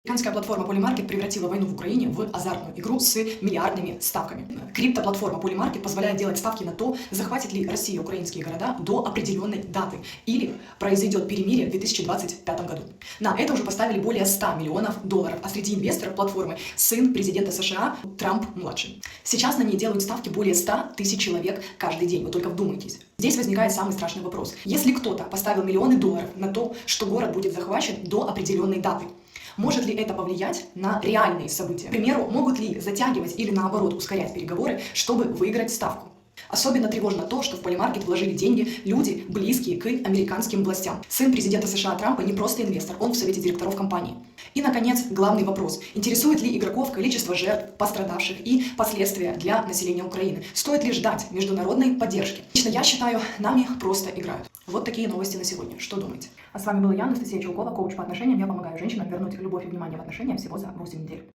Американская платформа Polymarket превратила войну в Украине в азартную игру с миллиардными ставками. Криптоплатформа Polymarket позволяет делать ставки на то, захватит ли Россия украинские города до определенной даты или произойдет перемирие в 2025 году. На это уже поставили более 100 миллионов долларов, а среди инвесторов платформы сын президента США Трамп-младший. Сейчас на ней делают ставки более 100 тысяч человек каждый день, вы только вдумайтесь. Здесь возникает самый страшный вопрос. Если кто-то поставил миллионы долларов на то, что город будет захвачен до определенной даты, может ли это повлиять на реальные события? К примеру, могут ли затягивать или наоборот ускорять переговоры, чтобы выиграть ставку? Особенно тревожно то, что в Polymarket вложили деньги люди, близкие к американским властям. Сын президента США Трампа не просто инвестор, он в совете директоров компании. И, наконец, главный вопрос. Интересует ли игроков количество жертв, пострадавших и последствия для населения Украины? Стоит ли ждать международной поддержки? Лично я считаю, нами просто играют. Вот такие новости на сегодня. Что думаете? А с вами была я, Анастасия Чулкова, коуч по отношениям. Я помогаю женщинам вернуть любовь и внимание в отношения всего за 8 недель.